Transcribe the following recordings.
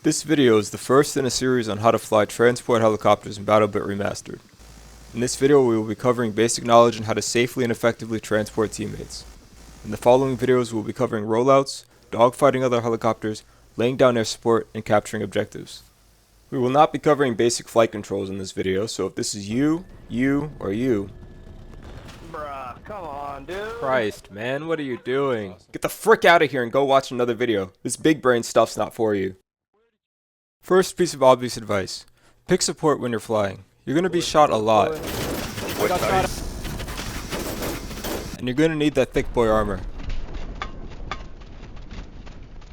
This video is the first in a series on how to fly transport helicopters in BattleBit Remastered. In this video we will be covering basic knowledge on how to safely and effectively transport teammates. In the following videos we will be covering rollouts, dogfighting other helicopters, laying down air support, and capturing objectives. We will not be covering basic flight controls in this video, so if this is you, or you... Bruh, come on, dude. Christ, man, what are you doing? Get the frick out of here and go watch another video. This big brain stuff's not for you. First piece of obvious advice. Pick support when you're flying. You're going to be shot a lot. I got shot. And you're going to need that thick boy armor.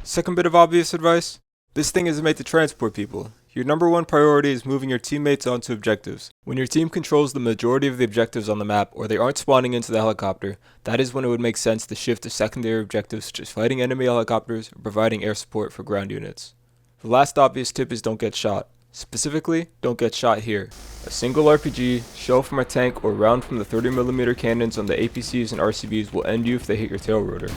Second bit of obvious advice. This thing isn't made to transport people. Your number one priority is moving your teammates onto objectives. When your team controls the majority of the objectives on the map, or they aren't spawning into the helicopter, that is when it would make sense to shift to secondary objectives such as fighting enemy helicopters or providing air support for ground units. The last obvious tip is don't get shot. Specifically, don't get shot here. A single RPG, shell from a tank, or round from the 30mm cannons on the APCs and RCBs will end you if they hit your tail rotor.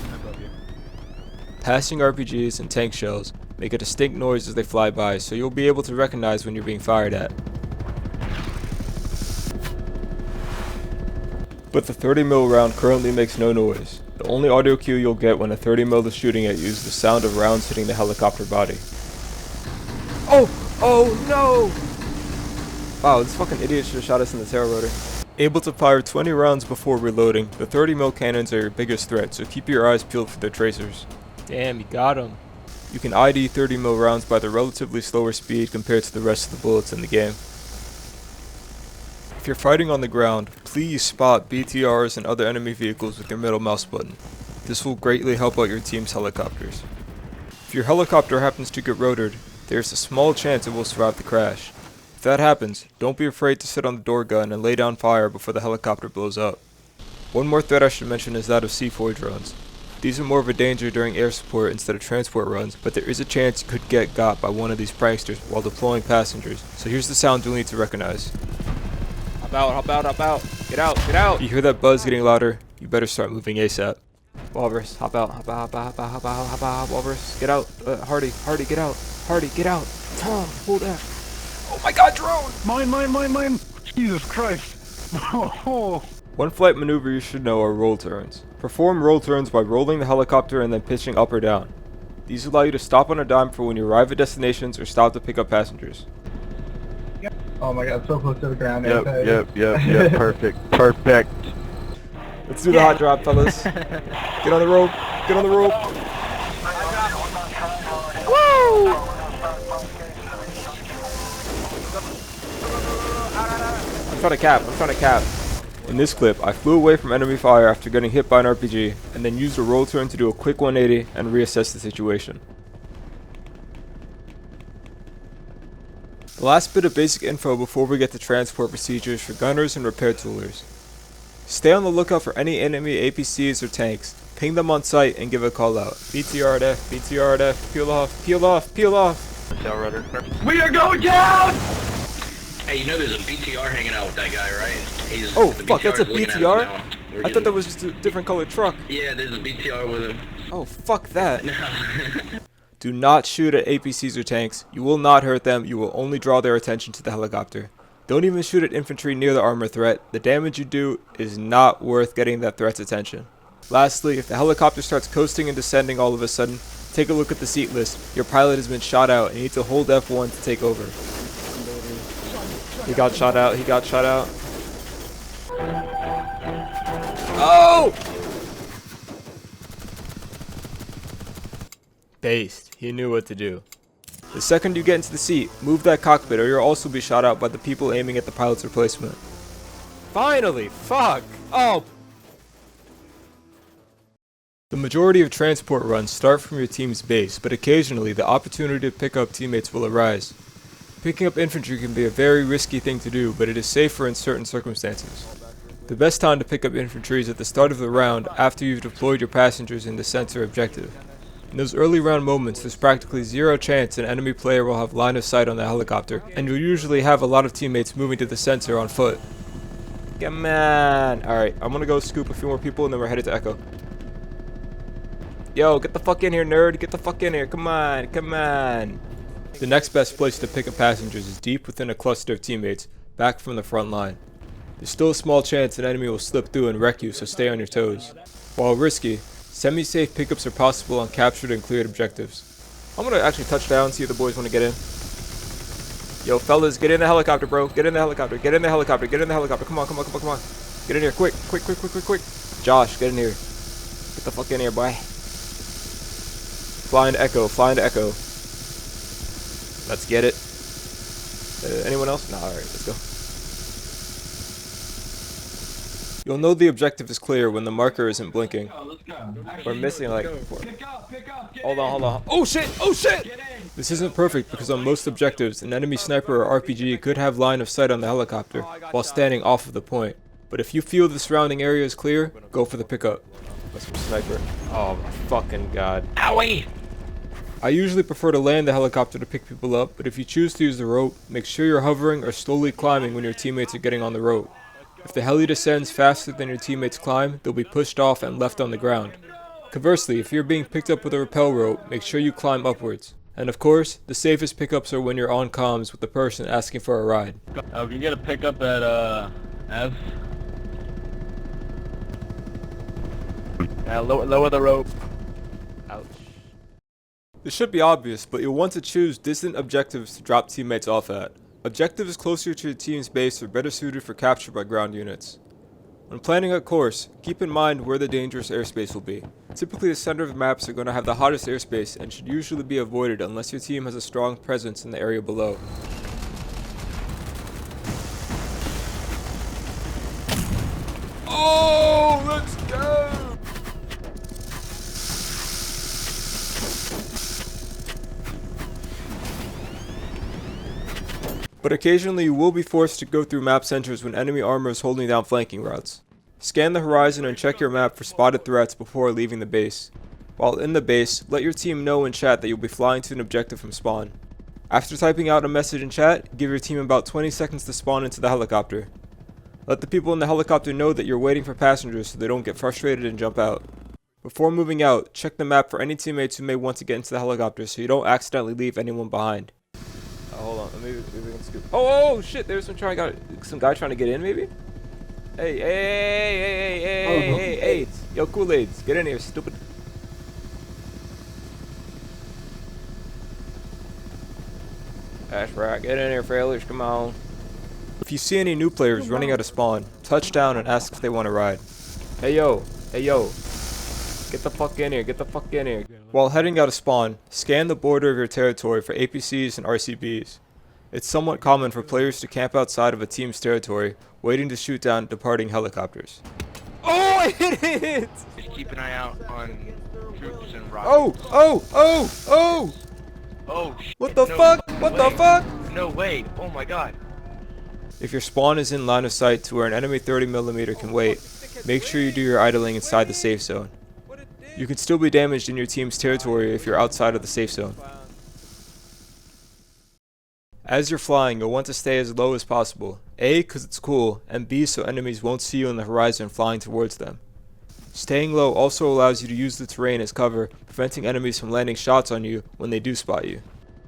Passing RPGs and tank shells make a distinct noise as they fly by, so you'll be able to recognize when you're being fired at. But the 30mm round currently makes no noise. The only audio cue you'll get when a 30mm is shooting at you is the sound of rounds hitting the helicopter body. Oh no! Wow, this fucking idiot should have shot us in the tail rotor. Able to fire 20 rounds before reloading, the 30mm cannons are your biggest threat, so keep your eyes peeled for their tracers. Damn, you got him. You can ID 30mm rounds by their relatively slower speed compared to the rest of the bullets in the game. If you're fighting on the ground, please spot BTRs and other enemy vehicles with your middle mouse button. This will greatly help out your team's helicopters. If your helicopter happens to get rotored, there's a small chance it will survive the crash. If that happens, don't be afraid to sit on the door gun and lay down fire before the helicopter blows up. One more threat I should mention is that of C4 drones. These are more of a danger during air support instead of transport runs, but there is a chance you could get got by one of these pranksters while deploying passengers, so here's the sound you'll need to recognize. Hop out, hop out, hop out. Get out, get out. If you hear that buzz getting louder, you better start moving ASAP. Walrus, hop out, hop out, hop out, hop out, hop out, hop out, Walrus, get out. Hardy, get out. Hardy, get out. Tom, hold that. Oh my god, drone! Mine! Jesus Christ! One flight maneuver you should know are roll turns. Perform roll turns by rolling the helicopter and then pitching up or down. These allow you to stop on a dime for when you arrive at destinations or stop to pick up passengers. Oh my god, so close to the ground. Yep, perfect. Let's do the hot drop, fellas. Get on the rope, get on the rope. Woo! I'm trying to cap. In this clip, I flew away from enemy fire after getting hit by an RPG, and then used a roll turn to do a quick 180 and reassess the situation. The last bit of basic info before we get to transport procedures for gunners and repair toolers. Stay on the lookout for any enemy APCs or tanks. Ping them on sight and give a call out. BTR at F, BTR at F, peel off. Tail rudder. We are going down! Hey, you know there's a BTR hanging out with that guy, right? Oh the fuck, that's a is looking at us BTR? now. I thought that was just a different colored truck. Yeah, there's a BTR with him. Oh fuck that. Do not shoot at APCs or tanks. You will not hurt them, you will only draw their attention to the helicopter. Don't even shoot at infantry near the armor threat. The damage you do is not worth getting that threat's attention. Lastly, if the helicopter starts coasting and descending all of a sudden, take a look at the seat list. Your pilot has been shot out and you need to hold F1 to take over. He got shot out. Oh! Based. He knew what to do. The second you get into the seat, move that cockpit or you'll also be shot out by the people aiming at the pilot's replacement. Finally! Fuck! Oh! The majority of transport runs start from your team's base, but occasionally the opportunity to pick up teammates will arise. Picking up infantry can be a very risky thing to do, but it is safer in certain circumstances. The best time to pick up infantry is at the start of the round after you've deployed your passengers in the center objective. In those early round moments, there's practically zero chance an enemy player will have line of sight on the helicopter, and you'll usually have a lot of teammates moving to the center on foot. Come on! Alright, I'm gonna go scoop a few more people and then we're headed to Echo. Yo, get the fuck in here, nerd. Get the fuck in here. Come on. The next best place to pick up passengers is deep within a cluster of teammates, back from the front line. There's still a small chance an enemy will slip through and wreck you, so stay on your toes. While risky, semi-safe pickups are possible on captured and cleared objectives. I'm gonna actually touch down, see if the boys want to get in. Yo, fellas, get in the helicopter, bro. Get in the helicopter. Get in the helicopter. Get in the helicopter. Come on, come on, come on, come on. Get in here, quick, quick, quick, quick, quick, quick. Josh, get in here. Get the fuck in here, boy. Flying to Echo. Flying to Echo. Let's get it. Anyone else? No, alright, let's go. You'll know the objective is clear when the marker isn't blinking. We're missing like 4. Hold on, hold on. Oh shit! Oh shit! This isn't perfect because on most objectives, an enemy sniper or RPG could have line of sight on the helicopter while standing off of the point. But if you feel the surrounding area is clear, go for the pickup. That's some sniper. Oh my fucking god. Owie! I usually prefer to land the helicopter to pick people up, but if you choose to use the rope, make sure you're hovering or slowly climbing when your teammates are getting on the rope. If the heli descends faster than your teammates climb, they'll be pushed off and left on the ground. Conversely, if you're being picked up with a rappel rope, make sure you climb upwards. And of course, the safest pickups are when you're on comms with the person asking for a ride. Can you get a pickup at F? Lower the rope. Ouch. This should be obvious, but you'll want to choose distant objectives to drop teammates off at. Objectives closer to your team's base are better suited for capture by ground units. When planning a course, keep in mind where the dangerous airspace will be. Typically the center of the maps are going to have the hottest airspace and should usually be avoided unless your team has a strong presence in the area below. Oh, let's go! But occasionally you will be forced to go through map centers when enemy armor is holding down flanking routes. Scan the horizon and check your map for spotted threats before leaving the base. While in the base, let your team know in chat that you'll be flying to an objective from spawn. After typing out a message in chat, give your team about 20 seconds to spawn into the helicopter. Let the people in the helicopter know that you're waiting for passengers so they don't get frustrated and jump out. Before moving out, check the map for any teammates who may want to get into the helicopter so you don't accidentally leave anyone behind. Hold on, maybe we can scoop. Oh shit! There's some guy trying to get in, maybe. Hey! Yo, Kool-Aids, get in here, stupid. That's right, get in here, failures. Come on. If you see any new players running out of spawn, touch down and ask if they want to ride. Hey yo, get the fuck in here, get the fuck in here. While heading out of spawn, scan the border of your territory for APCs and RCBs. It's somewhat common for players to camp outside of a team's territory, waiting to shoot down departing helicopters. Oh, I hit it! Just keep an eye out on troops and rockets. Oh! Oh, What the fuck? What the fuck? No way. Oh my god. If your spawn is in line of sight to where an enemy 30mm can wait, make sure you do your idling inside the safe zone. You can still be damaged in your team's territory if you're outside of the safe zone. As you're flying, you'll want to stay as low as possible. A, because it's cool, and B, so enemies won't see you on the horizon flying towards them. Staying low also allows you to use the terrain as cover, preventing enemies from landing shots on you when they do spot you.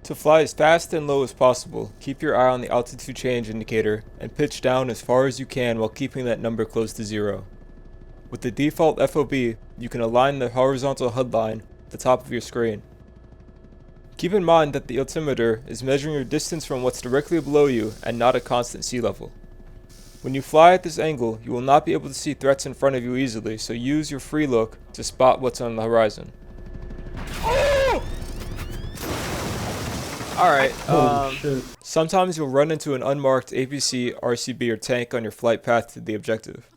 To fly as fast and low as possible, keep your eye on the altitude change indicator and pitch down as far as you can while keeping that number close to 0. With the default FOB, you can align the horizontal HUD line at the top of your screen. Keep in mind that the altimeter is measuring your distance from what's directly below you and not at constant sea level. When you fly at this angle, you will not be able to see threats in front of you easily, so use your free look to spot what's on the horizon. Alright, sometimes you'll run into an unmarked APC, RCB, or tank on your flight path to the objective.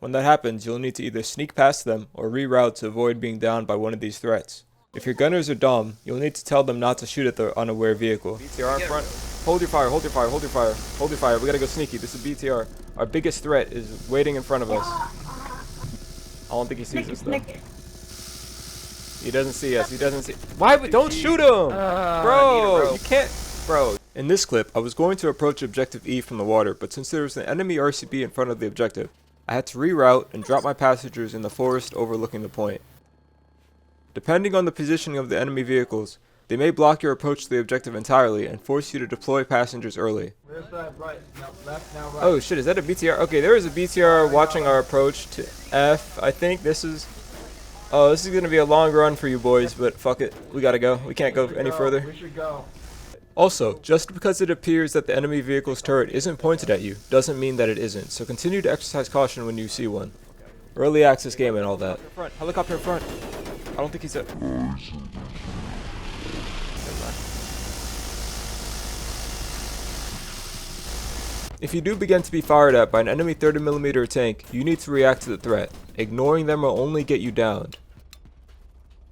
When that happens, you'll need to either sneak past them or reroute to avoid being downed by one of these threats. If your gunners are dumb, you'll need to tell them not to shoot at the unaware vehicle. BTR in front. Hold your fire, hold your fire, hold your fire, hold your fire. We gotta go sneaky. This is BTR. Our biggest threat is waiting in front of us. I don't think he sees us though. He doesn't see us. He doesn't see. Why? Don't shoot him! Bro, you can't. Bro. In this clip, I was going to approach Objective E from the water, but since there was an enemy RCB in front of the objective, I had to reroute and drop my passengers in the forest overlooking the point. Depending on the positioning of the enemy vehicles, They may block your approach to the objective entirely and force you to deploy passengers early. Where's that? Right. Now left, now right. Oh shit, is that a BTR? Okay, there is a BTR watching our approach to F. I think this is... Oh, this is going to be a long run for you boys, but fuck it. We gotta go. We can't go any further. We should go. Also, just because it appears that the enemy vehicle's turret isn't pointed at you, doesn't mean that it isn't, so continue to exercise caution when you see one. Early access game and all that. Helicopter in front. I don't think he's a... If you do begin to be fired at by an enemy 30mm tank, you need to react to the threat. Ignoring them will only get you downed.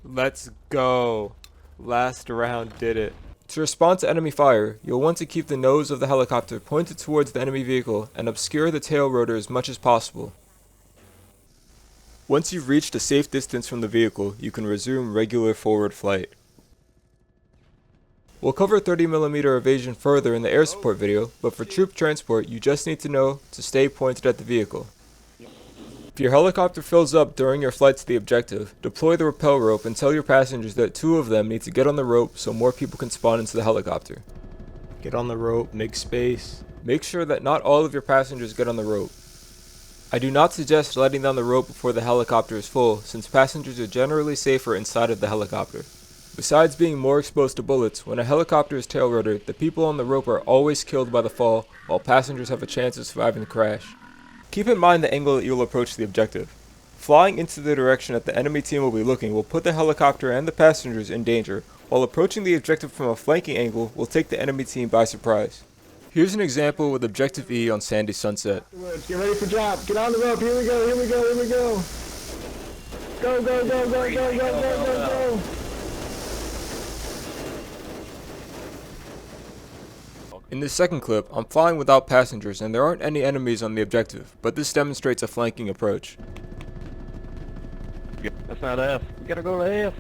Let's go. Last round did it. To respond to enemy fire, you'll want to keep the nose of the helicopter pointed towards the enemy vehicle and obscure the tail rotor as much as possible. Once you've reached a safe distance from the vehicle, you can resume regular forward flight. We'll cover 30mm evasion further in the air support video, but for troop transport, you just need to know to stay pointed at the vehicle. If your helicopter fills up during your flight to the objective, deploy the rappel rope and tell your passengers that 2 of them need to get on the rope so more people can spawn into the helicopter. Get on the rope, make space. Make sure that not all of your passengers get on the rope. I do not suggest letting down the rope before the helicopter is full, since passengers are generally safer inside of the helicopter. Besides being more exposed to bullets, when a helicopter is tail rotored, the people on the rope are always killed by the fall, while passengers have a chance of surviving the crash. Keep in mind the angle that you will approach the objective. Flying into the direction that the enemy team will be looking will put the helicopter and the passengers in danger, while approaching the objective from a flanking angle will take the enemy team by surprise. Here's an example with Objective E on Sandy Sunset. Get ready for drop. Get on the rope. Here we go. Here we go. Here we go. Go, go, go, go, go, go, go, go, go. In this second clip, I'm flying without passengers and there aren't any enemies on the objective, but this demonstrates a flanking approach. That's not F. We gotta go to F.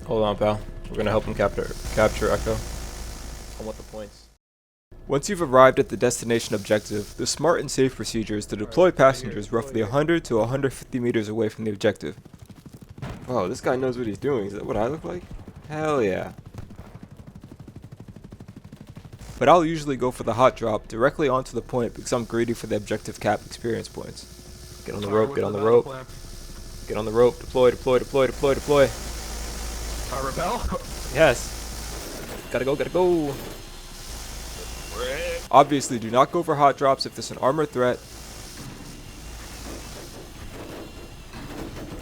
Hold on, pal. We're gonna help him capture Echo. I want the points. Once you've arrived at the destination objective, the smart and safe procedure is to deploy passengers roughly 100 to 150 meters away from the objective. Wow, this guy knows what he's doing. Is that what I look like? Hell yeah. But I'll usually go for the hot drop directly onto the point because I'm greedy for the objective cap experience points. Get on the rope, get on the rope. Get on the rope, deploy, deploy, deploy, deploy, deploy. Rebel? Yes. Gotta go, gotta go. Obviously, do not go for hot drops if there's an armored threat.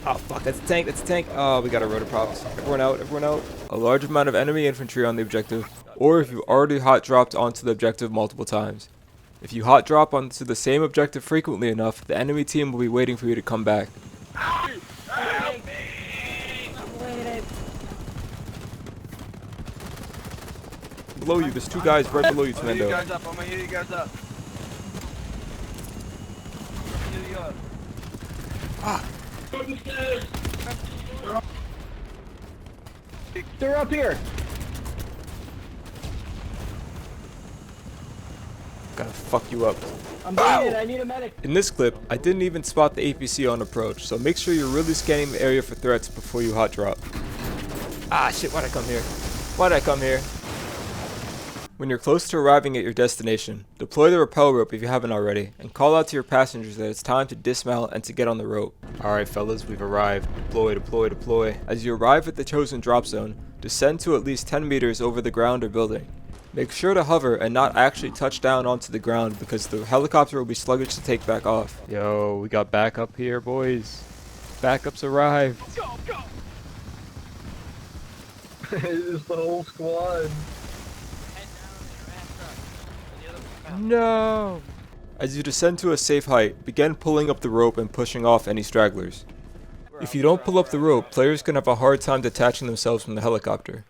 Oh fuck, that's a tank, that's a tank. Oh, we got a rotor props. Everyone out, everyone out. A large amount of enemy infantry on the objective, or if you've already hot dropped onto the objective multiple times. If you hot drop onto the same objective frequently enough, the enemy team will be waiting for you to come back. Below you, there's 2 guys right below you, Tremendo. I'm gonna heal you guys up. They're up here. Gotta fuck you up. I'm bleeding. I need a medic. In this clip, I didn't even spot the APC on approach, so make sure you're really scanning the area for threats before you hot drop. Ah shit, why'd I come here? Why'd I come here? When you're close to arriving at your destination, deploy the rappel rope if you haven't already, and call out to your passengers that it's time to dismount and to get on the rope. Alright fellas, we've arrived. Deploy, deploy, deploy. As you arrive at the chosen drop zone, descend to at least 10 meters over the ground or building. Make sure to hover and not actually touch down onto the ground because the helicopter will be sluggish to take back off. Yo, we got backup here, boys. Backups arrived. Go, go. It's the whole squad. No! As you descend to a safe height, begin pulling up the rope and pushing off any stragglers. If you don't pull up the rope, players can have a hard time detaching themselves from the helicopter.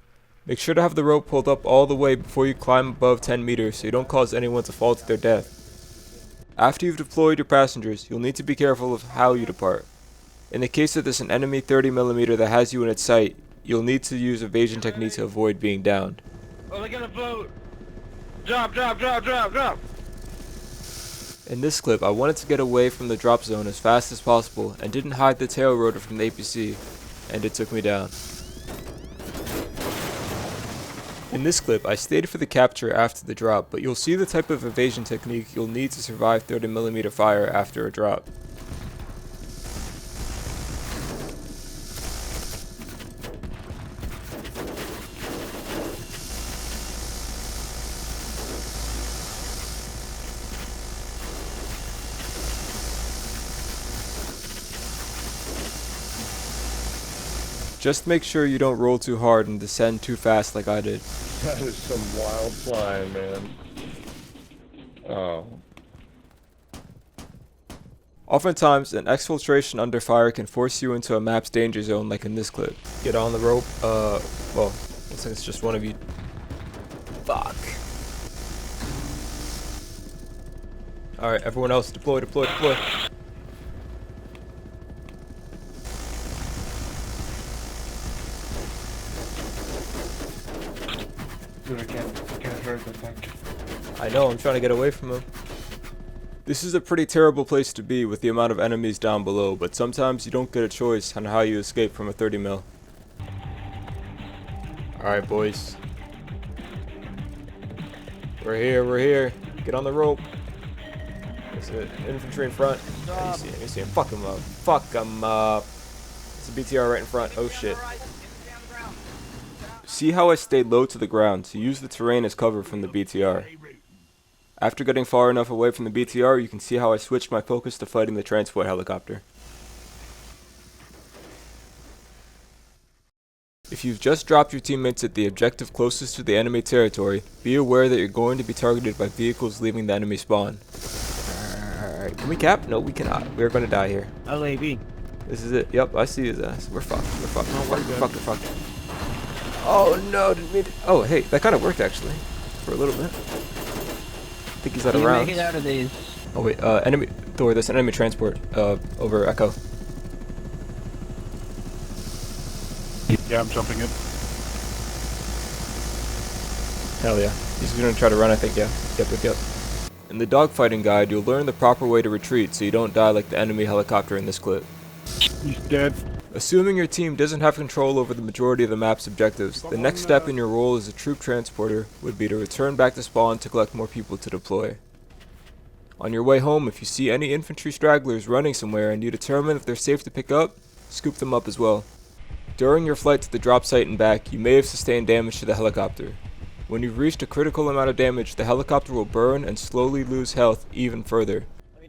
Make sure to have the rope pulled up all the way before you climb above 10 meters so you don't cause anyone to fall to their death. After you've deployed your passengers, you'll need to be careful of how you depart. In the case that there's an enemy 30mm that has you in its sight, you'll need to use evasion technique to avoid being downed. Oh, they got a float. Drop, drop, drop, drop, drop. In this clip, I wanted to get away from the drop zone as fast as possible and didn't hide the tail rotor from the APC, and it took me down. In this clip, I stayed for the capture after the drop, but you'll see the type of evasion technique you'll need to survive 30mm fire after a drop. Just make sure you don't roll too hard and descend too fast like I did. That is some wild flying, man. Oh. Oftentimes, an exfiltration under fire can force you into a map's danger zone like in this clip. Get on the rope. Well, looks like it's just one of you. Fuck. Alright, everyone else, deploy, deploy, deploy. Dude, I can't hurt the thing. I know, I'm trying to get away from him. This is a pretty terrible place to be with the amount of enemies down below, but sometimes you don't get a choice on how you escape from a 30mm. Alright, boys. We're here, we're here. Get on the rope. There's an infantry in front. Yeah, you see him. Fuck him up. Fuck him up. There's a BTR right in front. Oh shit. See how I stayed low to the ground to use the terrain as cover from the BTR. After getting far enough away from the BTR, you can see how I switched my focus to fighting the transport helicopter. If you've just dropped your teammates at the objective closest to the enemy territory, be aware that you're going to be targeted by vehicles leaving the enemy spawn. Alright, can we cap? No, we cannot. We're gonna die here. LAV. This is it. Yep, I see his ass. We're fucked. We're fucked. We're fucked. Oh no, didn't mean to. Oh hey, that kind of worked actually. For a little bit. I think he's out of rounds. Make it out of these. Oh wait, enemy Thor, there's an enemy transport, over Echo. Yeah, I'm jumping in. Hell yeah. He's gonna try to run, I think, yeah. Yep. In the dogfighting guide, you'll learn the proper way to retreat so you don't die like the enemy helicopter in this clip. He's dead. Assuming your team doesn't have control over the majority of the map's objectives, the next step in your role as a troop transporter would be to return back to spawn to collect more people to deploy. On your way home, if you see any infantry stragglers running somewhere and you determine if they're safe to pick up, scoop them up as well. During your flight to the drop site and back, you may have sustained damage to the helicopter. When you've reached a critical amount of damage, the helicopter will burn and slowly lose health even further.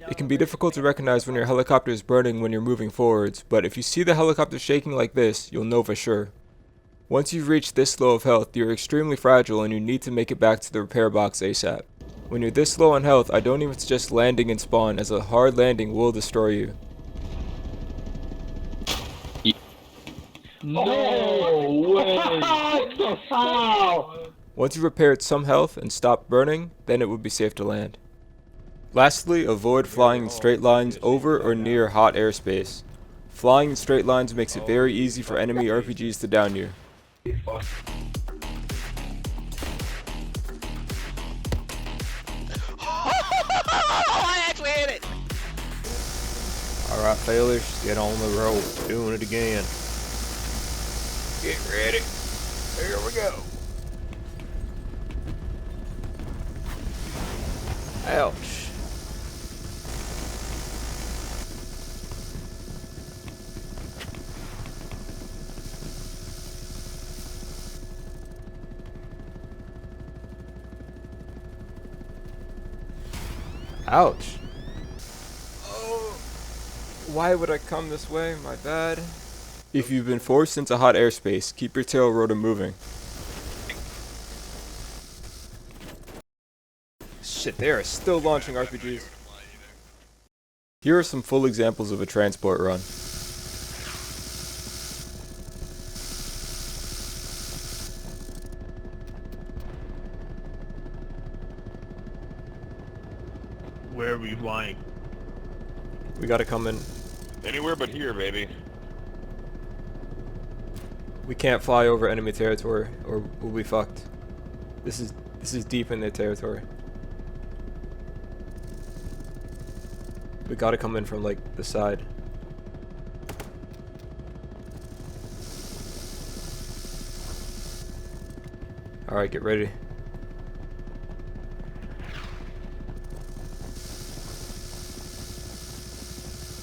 It can be difficult to recognize when your helicopter is burning when you're moving forwards, but if you see the helicopter shaking like this, you'll know for sure. Once you've reached this low of health, you're extremely fragile and you need to make it back to the repair box ASAP. When you're this low on health, I don't even suggest landing in spawn, as a hard landing will destroy you. No way! Once you've repaired some health and stopped burning, then it would be safe to land. Lastly, avoid flying in straight lines over or near hot airspace. Flying in straight lines makes it very easy for enemy RPGs to down you. I actually hit it! Alright, failures, get on the road. Doing it again. Get ready. Here we go. Ouch. Ouch. Oh, why would I come this way? My bad. If you've been forced into hot airspace, keep your tail rotor moving. Shit, they are still launching RPGs. Here are some full examples of a transport run. Where are we flying? We gotta come in. Anywhere but here, baby. We can't fly over enemy territory or we'll be fucked. This is deep in their territory. We gotta come in from like the side. Alright, get ready.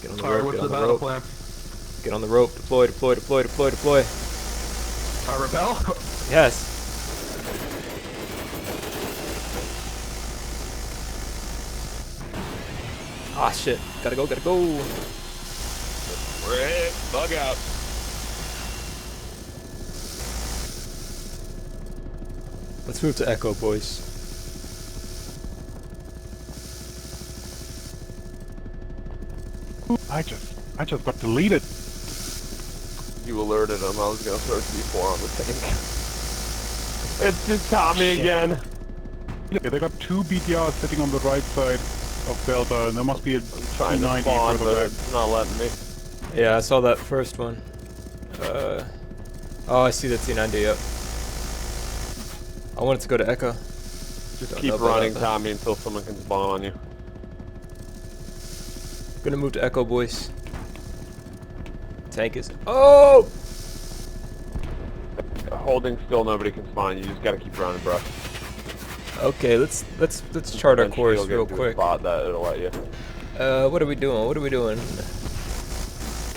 Get on the rope, What's get on the the battle rope. plan? Get on the rope, deploy, deploy, deploy, deploy, deploy. Rebel? Yes. Ah shit, gotta go, gotta go. We're hit. Bug out. Let's move to Echo, boys. I just got deleted. You alerted him. I was gonna throw C4 on the tank. It's just Tommy again. Yeah, they got 2 BTRs sitting on the right side of Delta, and there must be a I'm trying to T90 spawn, further but back. it's not letting me. Yeah, I saw that first one. Oh, I see the T90, yep. I wanted to go to Echo. Just Don't keep know about running, that. Tommy, until someone can spawn on you. Gonna move to Echo, boys. Tank is. Oh! Holding still, nobody can spawn. You just gotta keep running, bro. Okay, let's chart our Eventually course you'll get real to a quick. spot that it'll let you. What are we doing? What are we doing?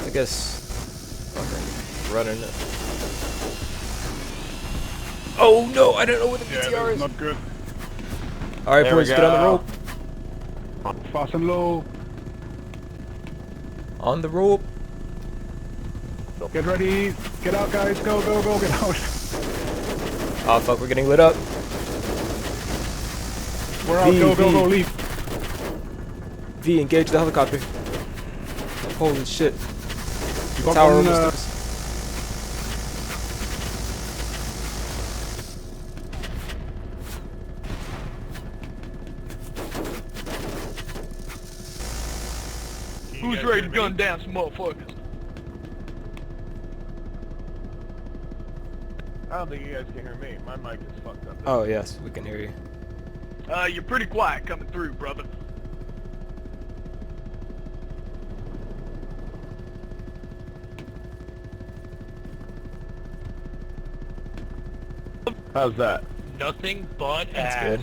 I guess fucking running. Oh no! I don't know what the Yeah, BTR that's is. not good. All right, There we boys, get on the go. rope. Fast and low. On the rope. Get ready. Get out, guys. Go, go, go. Get out. Oh fuck, we're getting lit up. We're out. Go, go, go. Leave. V, engage the helicopter. Holy shit! You got Tower one, almost us. Who's ready to gun down some motherfuckers? I don't think you guys can hear me. My mic is fucked up. Oh yes, we can hear you. You're pretty quiet coming through, brother. How's that? Nothing but That's ass. good.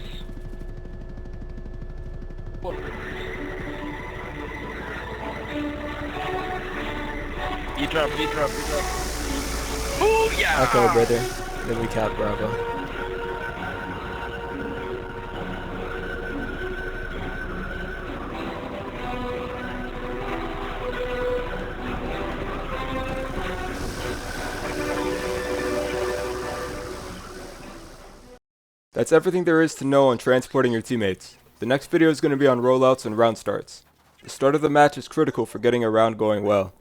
E-drop, E-drop, E-drop. Ooh, yeah! Echo, brother. Then we cap Bravo. That's everything there is to know on transporting your teammates. The next video is going to be on rollouts and round starts. The start of the match is critical for getting a round going well.